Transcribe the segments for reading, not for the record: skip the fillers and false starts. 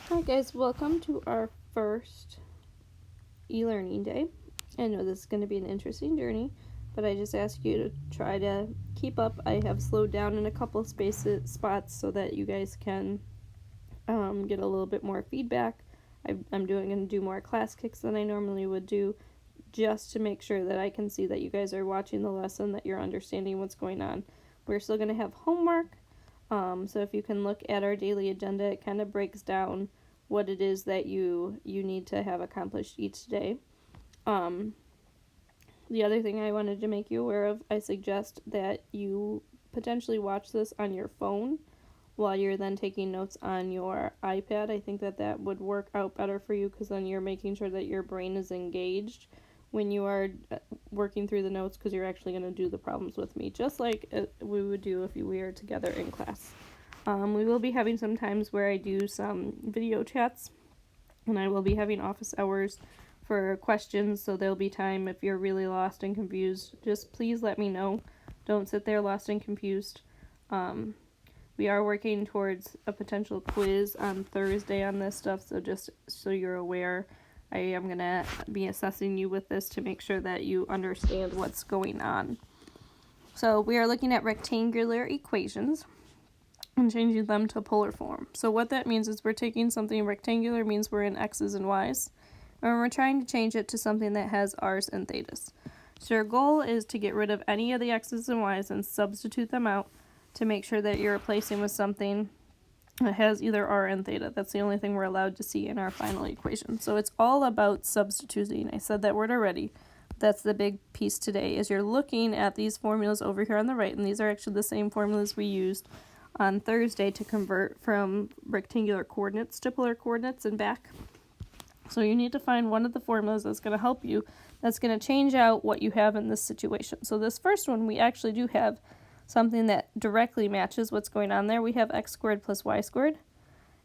Hi guys, welcome to our first e-learning day. I know this is going to be an interesting journey, but I just ask you to try to keep up. I have slowed down in a couple spots so that you guys can get a little bit more feedback. I'm going to do more class kicks than I normally would do, just to make sure that I can see that you guys are watching the lesson, that you're understanding what's going on. We're still going to have homework. So if you can look at our daily agenda, it kind of breaks down what it is that you need to have accomplished each day. The other thing I wanted to make you aware of, I suggest that you potentially watch this on your phone while you're then taking notes on your iPad. I think that would work out better for you, because then you're making sure that your brain is engaged when you are working through the notes, because you're actually going to do the problems with me, just like we would do if we were together in class. We will be having some times where I do some video chats, and I will be having office hours for questions, so there'll be time if you're really lost and confused. Just please let me know. Don't sit there lost and confused. We are working towards a potential quiz on Thursday on this stuff, so just so you're aware, I am going to be assessing you with this to make sure that you understand what's going on. So we are looking at rectangular equations and changing them to polar form. So what that means is we're taking something rectangular, means we're in x's and y's, and we're trying to change it to something that has r's and thetas. So your goal is to get rid of any of the x's and y's and substitute them out to make sure that you're replacing with something that has either r and theta. That's the only thing we're allowed to see in our final equation. So it's all about substituting. I said that word already. That's the big piece today, is you're looking at these formulas over here on the right, and these are actually the same formulas we used on Thursday to convert from rectangular coordinates to polar coordinates and back. So you need to find one of the formulas that's going to help you, that's going to change out what you have in this situation. So this first one, we actually do have something that directly matches what's going on there. We have x squared plus y squared,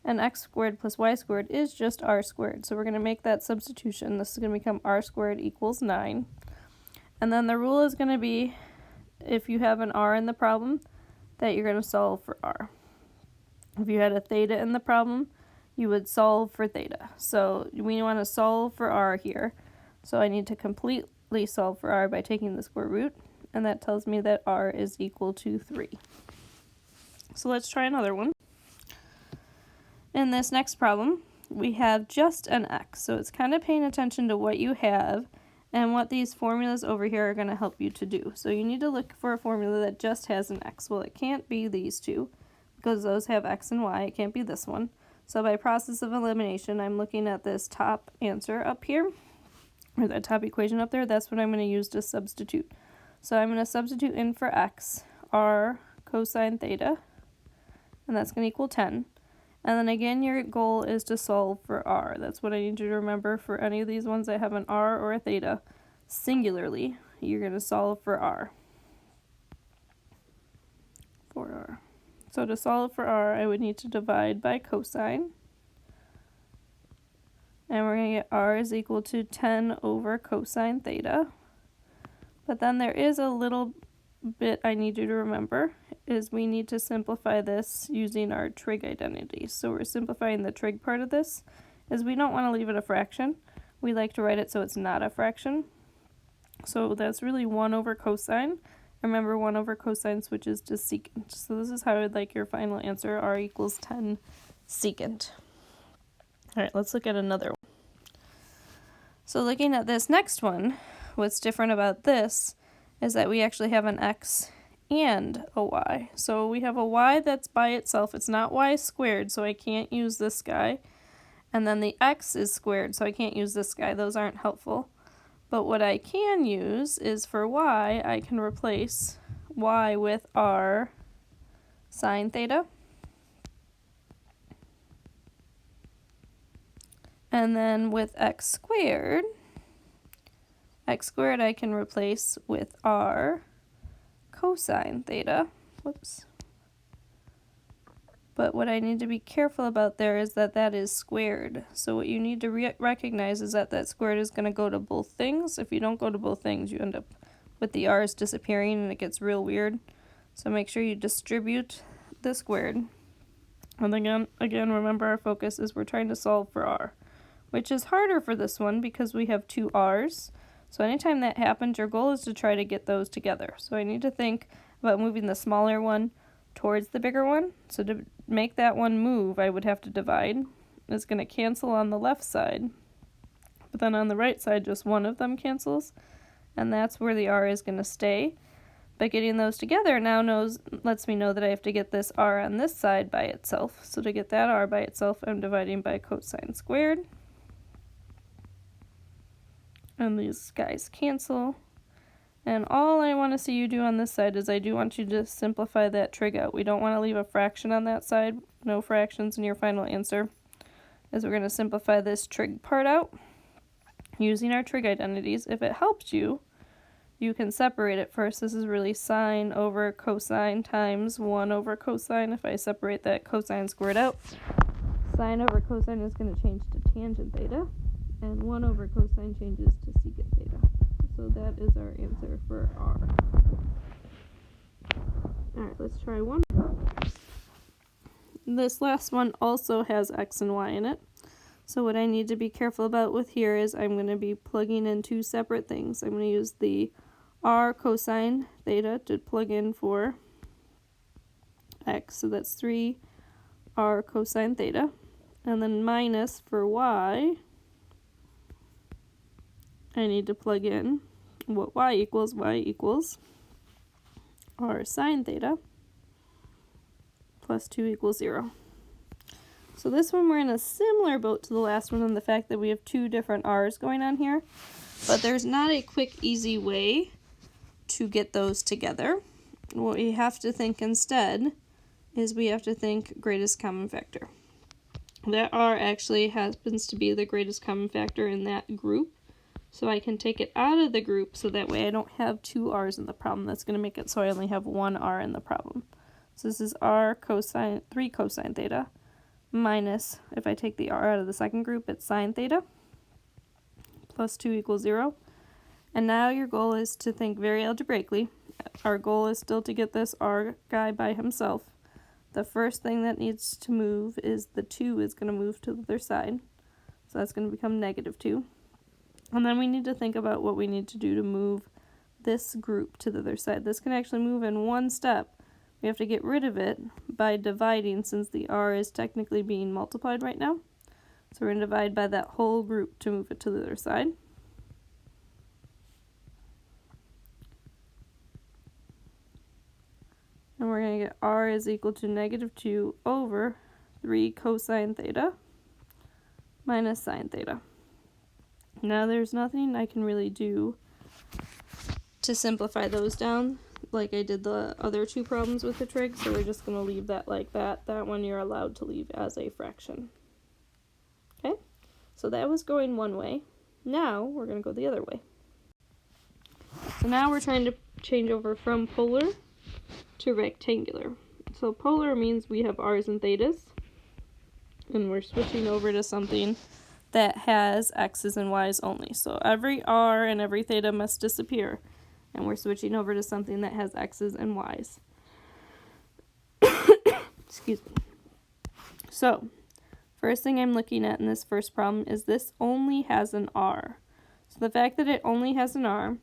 and x squared plus y squared is just r squared. So we're going to make that substitution. This is going to become r squared equals 9. And then the rule is going to be, if you have an r in the problem, that you're going to solve for r. If you had a theta in the problem, you would solve for theta. So we want to solve for r here. So I need to completely solve for r by taking the square root, and that tells me that r is equal to 3. So let's try another one. In this next problem, we have just an x. So it's kind of paying attention to what you have and what these formulas over here are going to help you to do. So you need to look for a formula that just has an x. Well, it can't be these two, because those have x and y. It can't be this one. So by process of elimination, I'm looking at this top answer up here, or that top equation up there. That's what I'm going to use to substitute. So I'm going to substitute in for x, r cosine theta, and that's going to equal 10. And then again, your goal is to solve for r. That's what I need you to remember for any of these ones that have an r or a theta. Singularly, you're going to solve for r. So to solve for r, I would need to divide by cosine. And we're going to get r is equal to 10 over cosine theta. But then there is a little bit I need you to remember, is we need to simplify this using our trig identity. So we're simplifying the trig part of this, is we don't want to leave it a fraction. We like to write it so it's not a fraction. So that's really 1 over cosine. Remember, 1 over cosine switches to secant. So this is how I would like your final answer, r equals 10 secant. All right, let's look at another one. So looking at this next one, what's different about this is that we actually have an x and a y. So we have a y that's by itself. It's not y squared, so I can't use this guy. And then the x is squared, so I can't use this guy. Those aren't helpful. But what I can use is for y, I can replace y with r sine theta. And then with x squared I can replace with r cosine theta. Whoops. But what I need to be careful about there is that that is squared. So what you need to recognize is that that squared is going to go to both things. If you don't go to both things, you end up with the r's disappearing and it gets real weird. So make sure you distribute the squared. And again, remember our focus is we're trying to solve for r, which is harder for this one because we have two r's. So anytime that happens, your goal is to try to get those together. So I need to think about moving the smaller one towards the bigger one. So to make that one move, I would have to divide. It's going to cancel on the left side, but then on the right side, just one of them cancels, and that's where the r is going to stay. But getting those together now lets me know that I have to get this r on this side by itself. So to get that r by itself, I'm dividing by cosine squared. And these guys cancel. And all I want to see you do on this side is I do want you to simplify that trig out. We don't want to leave a fraction on that side. No fractions in your final answer. As we're going to simplify this trig part out using our trig identities. If it helps you, you can separate it first. This is really sine over cosine times 1 over cosine. If I separate that cosine squared out, sine over cosine is going to change to tangent theta, and 1 over cosine changes to secant theta. So that is our answer for r. Alright, let's try one. This last one also has x and y in it. So what I need to be careful about with here is I'm going to be plugging in two separate things. I'm going to use the r cosine theta to plug in for x, so that's 3r cosine theta. And then minus for y, I need to plug in what y equals r sine theta plus 2 equals 0. So this one we're in a similar boat to the last one in the fact that we have two different r's going on here, but there's not a quick, easy way to get those together. What we have to think instead is we have to think greatest common factor. That r actually happens to be the greatest common factor in that group, so I can take it out of the group so that way I don't have two r's in the problem. That's going to make it so I only have one r in the problem. So this is r cosine 3 cosine theta minus, if I take the r out of the second group, it's sine theta plus 2 equals 0. And now your goal is to think very algebraically. Our goal is still to get this r guy by himself. The first thing that needs to move is the 2 is going to move to the other side. So that's going to become negative 2. And then we need to think about what we need to do to move this group to the other side. This can actually move in one step. We have to get rid of it by dividing, since the r is technically being multiplied right now. So we're going to divide by that whole group to move it to the other side. And we're going to get r is equal to negative 2 over 3 cosine theta minus sine theta. Now there's nothing I can really do to simplify those down like I did the other two problems with the trig, so we're just going to leave that like that. That one you're allowed to leave as a fraction. Okay, so that was going one way. Now we're going to go the other way. So now we're trying to change over from polar to rectangular. So polar means we have r's and thetas, and we're switching over to something that has x's and y's only. So every r and every theta must disappear, and we're switching over to something that has x's and y's. Excuse me. So first thing I'm looking at in this first problem is this only has an r. So the fact that it only has an r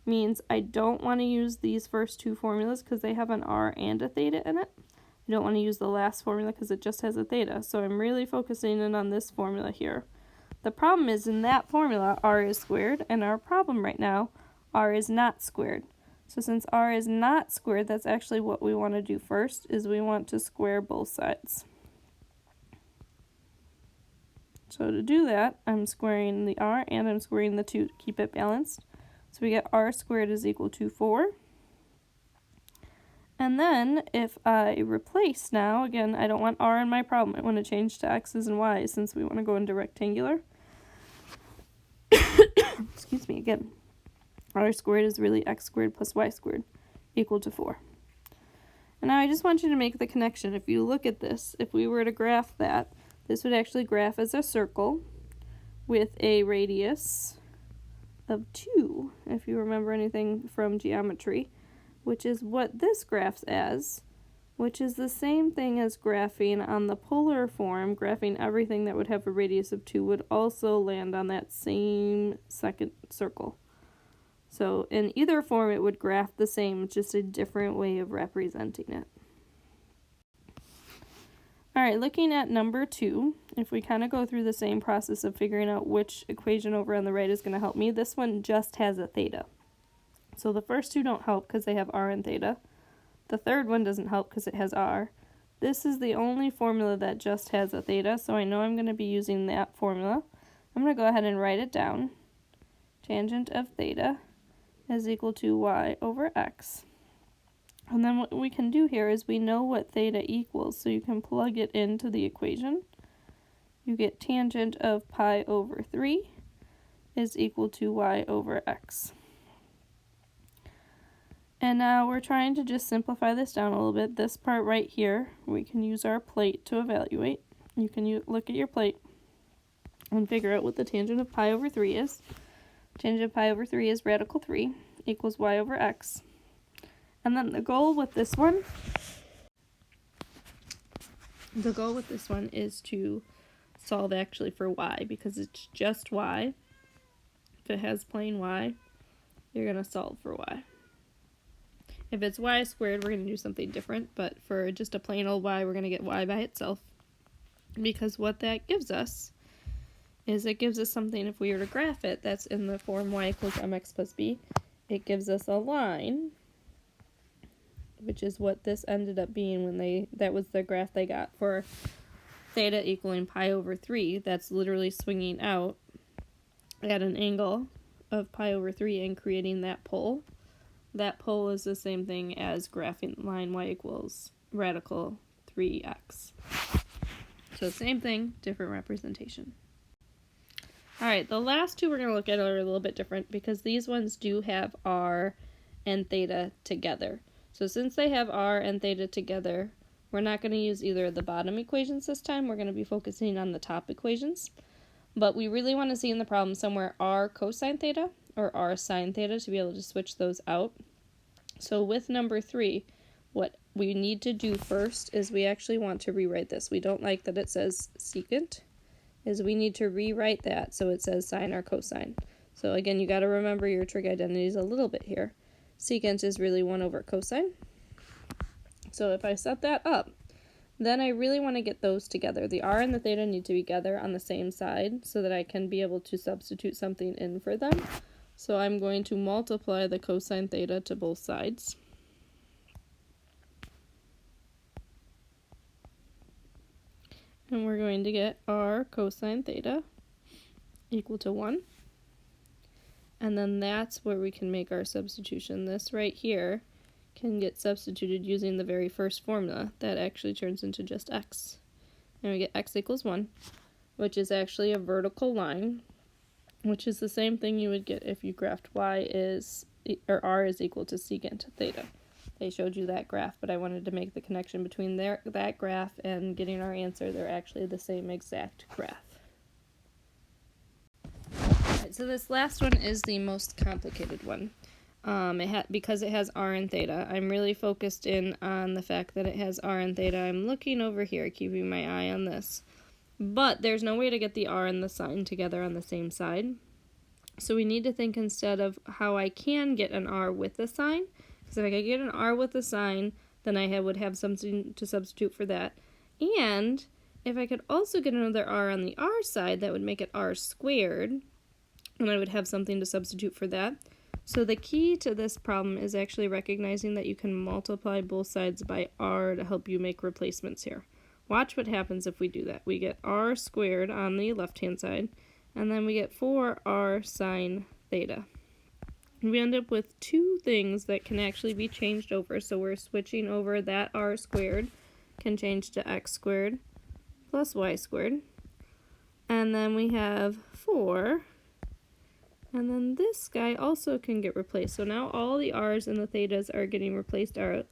means I don't want to use these first two formulas because they have an r and a theta in it. I don't want to use the last formula because it just has a theta. So I'm really focusing in on this formula here. The problem is in that formula, r is squared, and our problem right now, r is not squared. So since r is not squared, that's actually what we want to do first, is we want to square both sides. So to do that, I'm squaring the r and I'm squaring the 2 to keep it balanced. So we get r squared is equal to 4. And then if I replace now, again, I don't want r in my problem. I want to change to x's and y's since we want to go into rectangular. Excuse me, again. R squared is really x squared plus y squared equal to 4. And now I just want you to make the connection. If you look at this, if we were to graph that, this would actually graph as a circle with a radius of 2, if you remember anything from geometry, which is what this graphs as which is the same thing as graphing on the polar form. Graphing everything that would have a radius of 2 would also land on that same second circle. So in either form, it would graph the same, just a different way of representing it. All right, looking at number 2, if we kind of go through the same process of figuring out which equation over on the right is going to help me, this one just has a theta. So the first two don't help because they have r and theta. The third one doesn't help because it has r. This is the only formula that just has a theta, so I know I'm going to be using that formula. I'm going to go ahead and write it down. Tangent of theta is equal to y over x. And then what we can do here is we know what theta equals, so you can plug it into the equation. You get tangent of pi over 3 is equal to y over x. And now we're trying to just simplify this down a little bit. This part right here, we can use our plate to evaluate. You can look at your plate and figure out what the tangent of pi over 3 is. Tangent of pi over 3 is radical 3 equals y over x. And then the goal with this one is to solve actually for y, because it's just y. If it has plain y, you're going to solve for y. If it's y squared, we're going to do something different, but for just a plain old y, we're going to get y by itself. Because what that gives us is it gives us something, if we were to graph it, that's in the form y equals mx plus b. It gives us a line, which is what this ended up being when that was the graph they got for theta equaling pi over 3. That's literally swinging out at an angle of pi over 3 and creating that pole. That pole is the same thing as graphing the line y equals radical 3x. So same thing, different representation. Alright, the last two we're going to look at are a little bit different because these ones do have r and theta together. So since they have r and theta together, we're not going to use either of the bottom equations this time. We're going to be focusing on the top equations. But we really want to see in the problem somewhere r cosine theta or r sine theta to be able to switch those out. So with number 3, what we need to do first is we actually want to rewrite this. We don't like that it says secant, is we need to rewrite that so it says sine or cosine. So again, you got to remember your trig identities a little bit here. Secant is really 1 over cosine. So if I set that up, then I really want to get those together. The r and the theta need to be together on the same side so that I can be able to substitute something in for them. So I'm going to multiply the cosine theta to both sides. And we're going to get r cosine theta equal to 1. And then that's where we can make our substitution. This right here can get substituted using the very first formula. That actually turns into just x. And we get x equals 1, which is actually a vertical line, which is the same thing you would get if you graphed r is equal to secant theta. They showed you that graph, but I wanted to make the connection between that graph and getting our answer. They're actually the same exact graph. Alright, so this last one is the most complicated one. Because it has r and theta, I'm really focused in on the fact that it has r and theta. I'm looking over here, keeping my eye on this. But there's no way to get the r and the sine together on the same side. So we need to think instead of how I can get an r with a sine. Because if I could get an r with a sine, then I would have something to substitute for that. And if I could also get another r on the r side, that would make it r squared. And I would have something to substitute for that. So the key to this problem is actually recognizing that you can multiply both sides by r to help you make replacements here. Watch what happens if we do that. We get r squared on the left-hand side, and then we get 4r sine theta. And we end up with two things that can actually be changed over. So we're switching over that r squared can change to x squared plus y squared. And then we have 4. And then this guy also can get replaced. So now all the r's and the thetas are getting replaced out.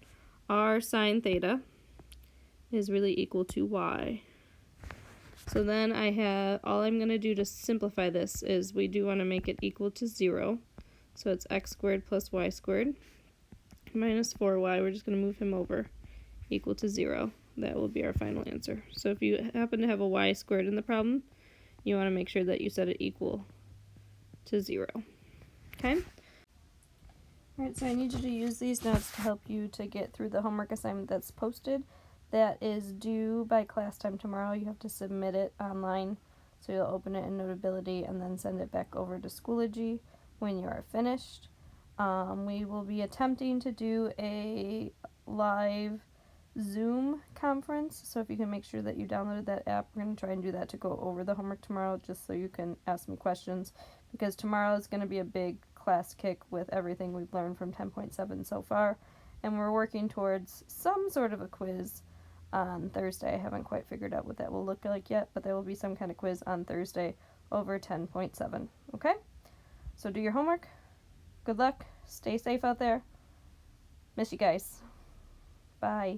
R sine theta is really equal to y. So then I have, all I'm going to do to simplify this is we do want to make it equal to 0. So it's x squared plus y squared minus 4y. We're just going to move him over equal to 0. That will be our final answer. So if you happen to have a y squared in the problem, you want to make sure that you set it equal to 0. Okay? Alright, so I need you to use these notes to help you to get through the homework assignment that's posted. That is due by class time tomorrow. You have to submit it online. So you'll open it in Notability and then send it back over to Schoology when you are finished. We will be attempting to do a live Zoom conference, so if you can make sure that you downloaded that app, we're going to try and do that to go over the homework tomorrow, just so you can ask me questions, because tomorrow is going to be a big class kick with everything we've learned from 10.7 so far, and we're working towards some sort of a quiz on Thursday. I haven't quite figured out what that will look like yet, but there will be some kind of quiz on Thursday over 10.7, okay? So do your homework. Good luck. Stay safe out there. Miss you guys. Bye.